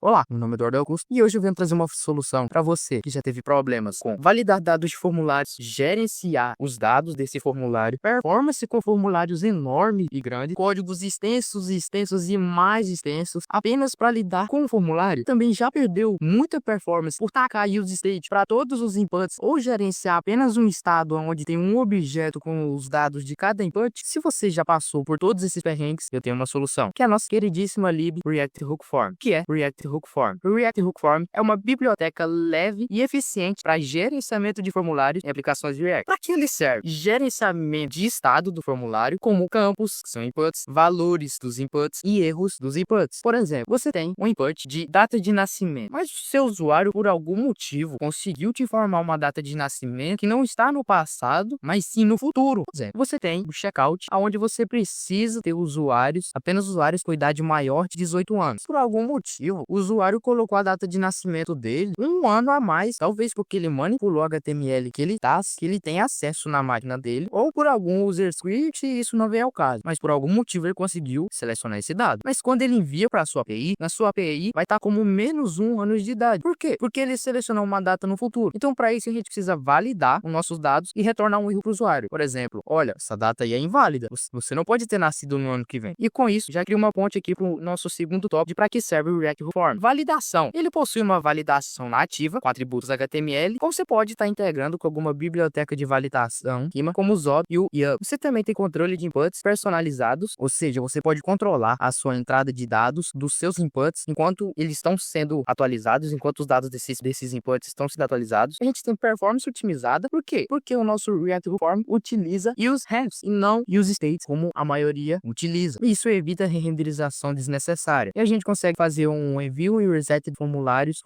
Olá, meu nome é Eduardo Augusto e hoje eu venho trazer uma solução para você que já teve problemas com validar dados de formulários, gerenciar os dados desse formulário, performance com formulários enormes e grandes, códigos extensos e mais extensos, apenas para lidar com o formulário. Também já perdeu muita performance por tacar use state para todos os inputs ou gerenciar apenas um estado onde tem um objeto com os dados de cada input. Se você já passou por todos esses perrengues, eu tenho uma solução, que é a nossa queridíssima lib React Hook Form, que é React Hook Form. O React Hook Form é uma biblioteca leve e eficiente para gerenciamento de formulários em aplicações de React. Para que ele serve? Gerenciamento de estado do formulário, como campos, que são inputs, valores dos inputs e erros dos inputs. Por exemplo, você tem um input de data de nascimento, mas o seu usuário, por algum motivo, conseguiu te informar uma data de nascimento que não está no passado, mas sim no futuro. Por exemplo, você tem o checkout, onde você precisa ter apenas usuários com idade maior de 18 anos. Por algum motivo, o usuário colocou a data de nascimento dele um ano a mais, talvez porque ele manipulou o HTML que ele tem acesso na máquina dele, ou por algum user script, e isso não vem ao caso, mas por algum motivo ele conseguiu selecionar esse dado. Mas quando ele envia para a sua API, na sua API vai estar como menos 1 ano de idade. Por quê? Porque ele selecionou uma data no futuro. Então, para isso, a gente precisa validar os nossos dados e retornar um erro para o usuário. Por exemplo, olha, essa data aí é inválida. Você não pode ter nascido no ano que vem. E com isso, já cria uma ponte aqui para o nosso segundo tópico de para que serve o React Form. Validação. Ele possui uma validação nativa com atributos HTML, ou você pode estar integrando com alguma biblioteca de validação, como o Zod e o YAML. Você também tem controle de inputs personalizados, ou seja, você pode controlar a sua entrada de dados dos seus inputs enquanto eles estão sendo atualizados, enquanto os dados desses inputs estão sendo atualizados. A gente tem performance otimizada. Por quê? Porque o nosso React Form utiliza use has e não use states, como a maioria utiliza. Isso evita a renderização desnecessária. E a gente consegue fazer um review e reset de formulários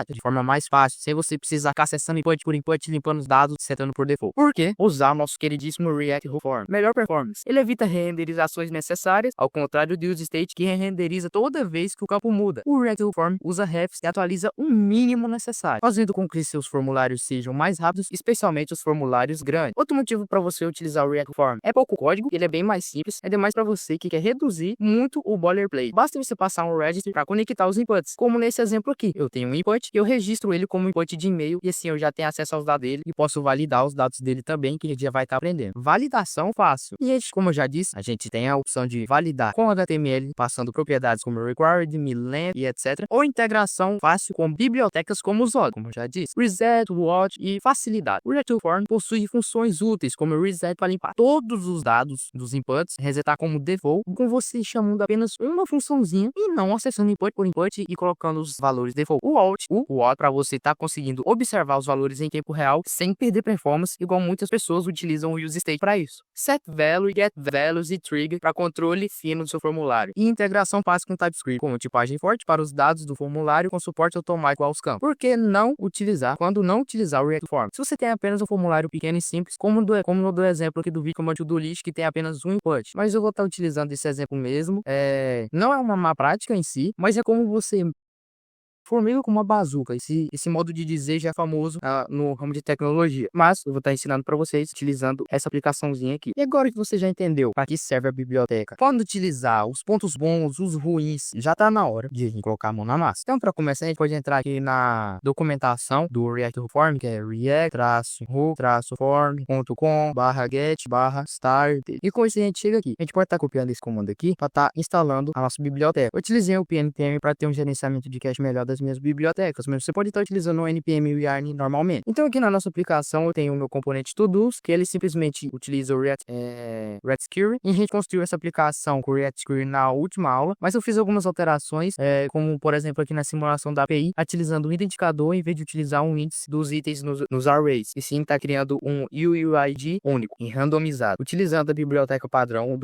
de forma mais fácil, sem você precisar ficar acessando input por input, limpando os dados, setando por default. Por quê? Usar o nosso queridíssimo React Form. Melhor performance. Ele evita renderizações necessárias, ao contrário do use state, que renderiza toda vez que o campo muda. O React Form usa refs e atualiza o mínimo necessário, fazendo com que seus formulários sejam mais rápidos, especialmente os formulários grandes. Outro motivo para você utilizar o React Form é pouco código, ele é bem mais simples, é demais para você que quer reduzir muito o boilerplate. Basta você passar um registry para conectar os inputs, como nesse exemplo aqui. Eu tenho um input e eu registro ele como input de e-mail e assim eu já tenho acesso aos dados dele e posso validar os dados dele também, que a gente já vai estar aprendendo. Validação fácil. E como eu já disse, a gente tem a opção de validar com HTML, passando propriedades como required, milen e etc. Ou integração fácil com bibliotecas como o Zod, como eu já disse. Reset, watch e facilidade. O React Form possui funções úteis como reset para limpar todos os dados dos inputs, resetar como default, com você chamando apenas uma funçãozinha e não acessando input por input e colocando os valores default. O watch para você estar conseguindo observar os valores em tempo real sem perder performance, igual muitas pessoas utilizam o use state para isso. Set value, get values e trigger para controle fino do seu formulário. E integração fácil com TypeScript, com tipagem forte para os dados do formulário com suporte automático aos campos. Por que não utilizar quando não utilizar o React Form? Se você tem apenas um formulário pequeno e simples, como no do exemplo aqui do vídeo como to-do list, que tem apenas um input. Mas eu vou estar utilizando esse exemplo mesmo. Não é uma má prática em si, mas é como você formiga com uma bazuca. Esse modo de dizer já é famoso no ramo de tecnologia. Mas eu vou estar ensinando para vocês utilizando essa aplicaçãozinha aqui. E agora que você já entendeu para que serve a biblioteca, quando utilizar os pontos bons, os ruins, já está na hora de a gente colocar a mão na massa. Então, para começar, a gente pode entrar aqui na documentação do React Form, que é react-hook-form.com/get/start. E com isso a gente chega aqui. A gente pode estar copiando esse comando aqui para estar instalando a nossa biblioteca. Eu utilizei o PNPM para ter um gerenciamento de cache melhor das minhas bibliotecas, mas você pode estar utilizando o npm e o yarn normalmente. Então aqui na nossa aplicação eu tenho o meu componente todos, que ele simplesmente utiliza o React Query, e a gente construiu essa aplicação com o React Query na última aula, mas eu fiz algumas alterações, como por exemplo aqui na simulação da API, utilizando um identificador em vez de utilizar um índice dos itens nos arrays, e sim está criando um UUID único e randomizado, utilizando a biblioteca padrão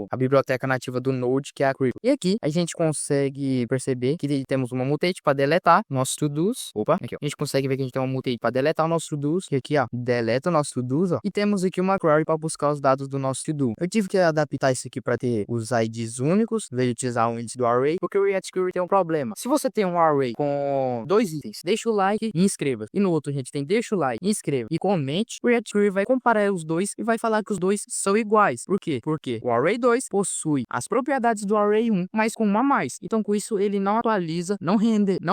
a biblioteca nativa do Node, que é a Crypto. E aqui a gente consegue perceber que temos uma mutate para deletar nossos to-dos. Opa, aqui, ó. A gente consegue ver que a gente tem uma mutate para deletar o nosso to-dos. E aqui, ó, deleta o nosso to-dos, ó. E temos aqui uma query para buscar os dados do nosso to-do. Eu tive que adaptar isso aqui para ter os IDs únicos, em vez de utilizar um índice do array, porque o React Query tem um problema. Se você tem um array com 2 itens, deixa o like e inscreva. E no outro a gente tem deixa o like, inscreva e comente. O React Query vai comparar os dois e vai falar que os dois são iguais. Por quê? Porque o array 2 possui as propriedades do array 1, mas com uma a mais. Então com isso ele não atualiza, não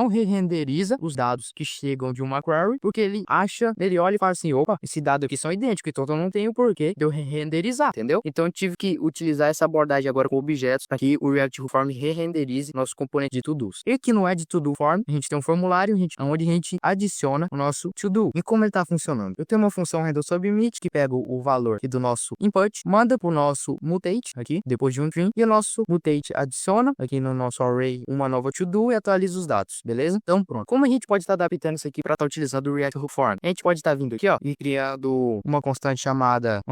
re-renderiza os dados que chegam de uma query, porque ele olha e fala assim, opa, esse dado aqui são idênticos, então eu não tenho porquê de eu re-renderizar, entendeu? Então eu tive que utilizar essa abordagem agora com objetos para que o React Form re-renderize nosso componente de to-dos. E aqui no Add To-Do Form, a gente tem um formulário onde a gente adiciona o nosso to-do. E como ele está funcionando? Eu tenho uma função handleSubmit que pega o valor aqui do nosso input, manda para o nosso mutate aqui, depois de um string, e o nosso mutate adiciona aqui no nosso array uma nova to-do e atualiza os dados, beleza? Então pronto. Como a gente pode estar adaptando isso aqui para estar utilizando o React Form? A gente pode estar vindo aqui, ó, e criando uma constante chamada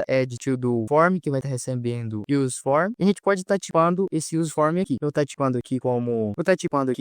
add to-do form, que vai estar recebendo use form. E a gente pode estar tipando esse use form aqui. Eu estou tipando aqui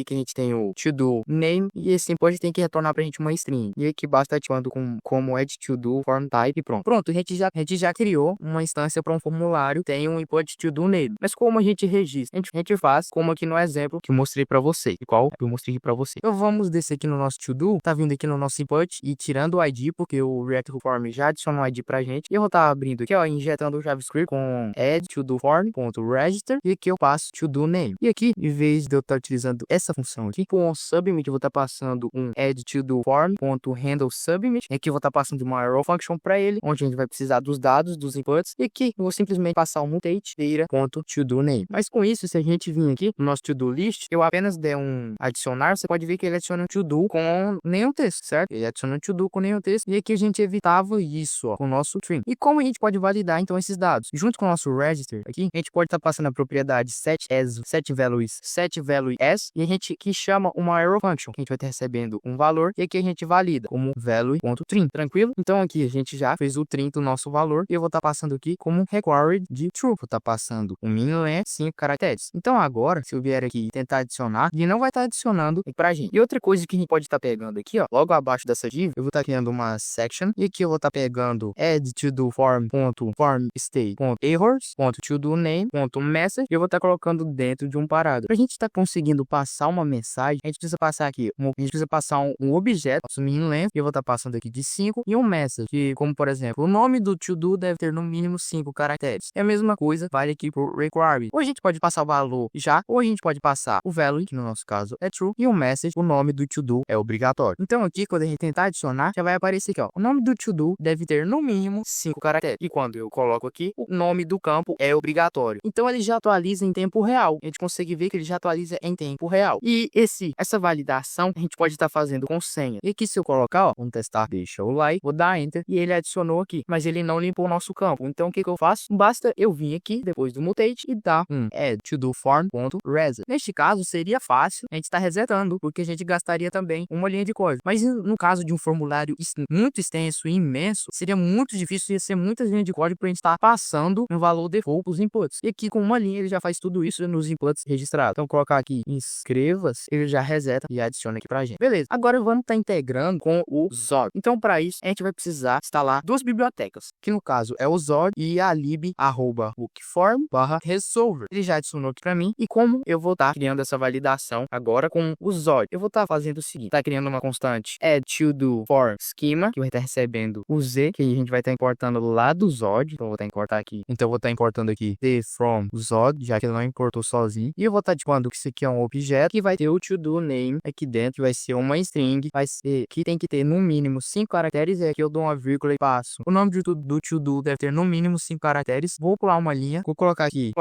que a gente tem o to-do name, e esse input tem que retornar pra gente uma string. E aqui basta estar tipando como add to-do form type e pronto. Pronto, a gente já criou uma instância para um formulário, tem um input to-do name. Mas como a gente registra? A gente faz como aqui no exemplo que eu mostrei para você. Igual eu mostrei para você. Então vamos descer aqui no nosso to-do, tá vindo aqui no nosso input e tirando o ID, porque o React Form já adicionou o ID pra gente. E eu vou estar abrindo aqui, ó, injetando o JavaScript com add to-do form.register, e aqui eu passo to-do name. E aqui, em vez de eu estar utilizando essa função aqui, com submit, eu vou estar passando um add to-do form.handleSubmit. E aqui eu vou estar passando uma arrow function para ele, onde a gente vai precisar dos dados, dos inputs. E aqui eu vou simplesmente passar um mutate data.to-do name. Mas com isso, se a gente vir aqui no nosso to-do list, eu apenas der um adicionar, você pode ver que ele adiciona um to-do com nenhum texto, certo? Ele adiciona um to-do com nenhum texto. E aqui a gente evitava isso, ó, com o nosso string. E como a gente pode validar então esses dados? Junto com o nosso register aqui, a gente pode estar passando a propriedade setValues as, e a gente que chama uma arrow function, que a gente vai estar recebendo um valor, e aqui a gente valida como value.trim, tranquilo? Então aqui a gente já fez o trim do nosso valor, e eu vou estar passando aqui como required de true, vou estar passando o min length 5 caracteres. Então agora, se eu vier aqui e tentar adicionar, ele não vai estar adicionando aqui pra gente. E outra coisa que a gente pode estar pegando aqui, ó, logo abaixo dessa div, eu vou estar criando uma section, e aqui eu vou estar pegando add to do form.form_state.errors.to_do_name.message, e eu vou estar colocando dentro de um parágrafo. Pra gente estar conseguindo passar uma mensagem, a gente precisa passar aqui, a gente precisa passar um objeto, nosso min length, e eu vou estar passando aqui de 5, e um message, que como por exemplo, o nome do to-do deve ter no mínimo 5 caracteres. É a mesma coisa, vale aqui pro required. Ou a gente pode passar o valor já, ou a gente pode passar o value, que no nosso caso é true, e o message, o nome do to-do é obrigatório. Então aqui, quando a gente tentar adicionar, já vai aparecer aqui, ó, o nome do to-do deve ter no mínimo 5 caracteres. E quando eu coloco aqui, o nome do campo é obrigatório. Então ele já atualiza em tempo real. A gente consegue ver que ele já atualiza em tempo real. E essa validação a gente pode estar fazendo com senha. E aqui se eu colocar, ó, vamos testar, deixa o like, vou dar enter, e ele adicionou aqui, mas ele não limpou o nosso campo. Então o que eu faço? Basta eu vir aqui depois do mutate e dar add to do form.reset. Neste caso seria fácil a gente estar resetando, porque a gente gastaria também uma linha de código. Mas no caso de um formulário muito extenso e imenso, seria muito difícil, ia ser muitas linhas de código para a gente estar passando um valor default para os inputs. E aqui com uma linha ele já faz tudo isso nos inputs registrados. Então colocar aqui inscreva-se, ele já reseta e adiciona aqui pra gente. Beleza, agora vamos estar integrando com o Zod. Então para isso a gente vai precisar instalar duas bibliotecas, que no caso é o Zod e a lib@hookform/resolver. Ele já adicionou aqui para mim, e como eu vou estar criando essa validação agora com o Zod, eu vou estar fazendo o seguinte, tá criando uma constante add to do form schema, que vai estar recebendo o z, que a gente vai estar importando lá do Zod. Então eu vou estar importando aqui the from Zod, já que ele não importou sozinho, e eu vou estar tipando que isso aqui é um objeto que vai ter o to do name aqui dentro, que vai ser uma string, vai ser que tem que ter no mínimo 5 caracteres, e aqui eu dou uma vírgula e passo o nome do to do deve ter no mínimo 5 caracteres. Vou pular uma linha, vou colocar aqui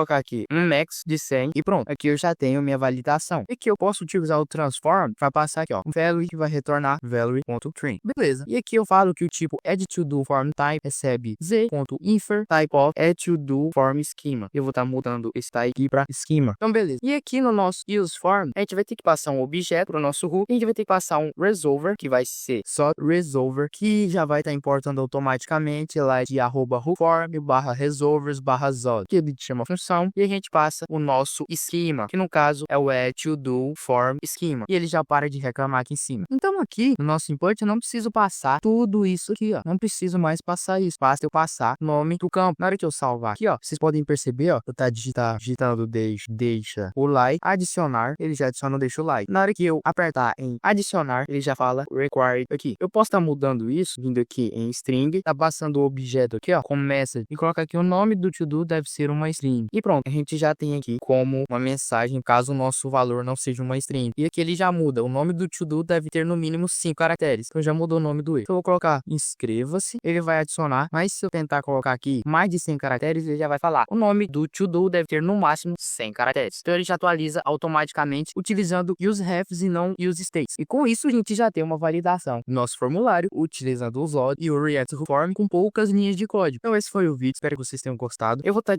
um max de 100, e pronto, aqui eu já tenho minha validação. E aqui eu posso utilizar o transform para passar aqui, ó, um value que vai retornar value.trim. Beleza. E aqui eu falo que o tipo add to do form type recebe z.infer type of add to do form schema. Eu vou estar mudando esse type aqui para schema. Então beleza. E aqui no nosso use form, a gente vai ter que passar um objeto para o nosso hook, e a gente vai ter que passar um resolver, que vai ser só resolver, que já vai estar importando automaticamente lá de @hookform/resolvers/zod, que ele chama a função, e a gente passa o nosso schema, que no caso é o add to do form schema. E ele já para de reclamar aqui em cima. Então aqui, no nosso import, eu não preciso passar tudo isso aqui, ó. Não preciso mais passar isso. Basta eu passar o nome do campo. Na hora que eu salvar aqui, ó, vocês podem perceber, ó, eu tá digitando deixa o like, adicionar, ele já adiciona, deixa o like. Na hora que eu apertar em adicionar, ele já fala required aqui. Eu posso estar mudando isso, vindo aqui em string, tá passando o objeto aqui, ó, como message, e colocar aqui o nome do to-do deve ser uma string. E pronto, a gente já tem aqui como uma mensagem, caso o nosso valor não seja uma string. E aqui ele já muda, o nome do to-do deve ter no mínimo 5 caracteres. Então já mudou o nome do erro. Então eu vou colocar inscreva-se, ele vai adicionar, mas se eu tentar colocar aqui mais de 100 caracteres, ele já vai falar, o nome do to-do deve ter no máximo 100 caracteres. Então ele já atualiza automaticamente utilizando use refs e não use states. E com isso a gente já tem uma validação do nosso formulário utilizando o Zod e o React Form com poucas linhas de código. Então esse foi o vídeo, espero que vocês tenham gostado. Eu vou estar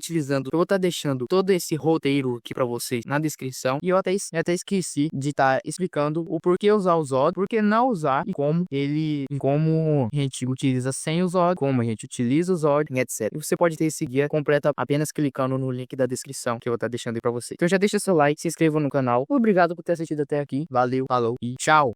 deixando todo esse roteiro aqui para vocês na descrição, e eu até esqueci de estar explicando o porquê usar o Zod, por que não usar e como a gente utiliza sem o Zod, como a gente utiliza o Zod, etc. E você pode ter esse guia completo apenas clicando no link da descrição que eu vou estar deixando aí para você. Então já deixa seu like, se inscreva no canal. Obrigado por ter assistido até aqui. Valeu, falou e tchau!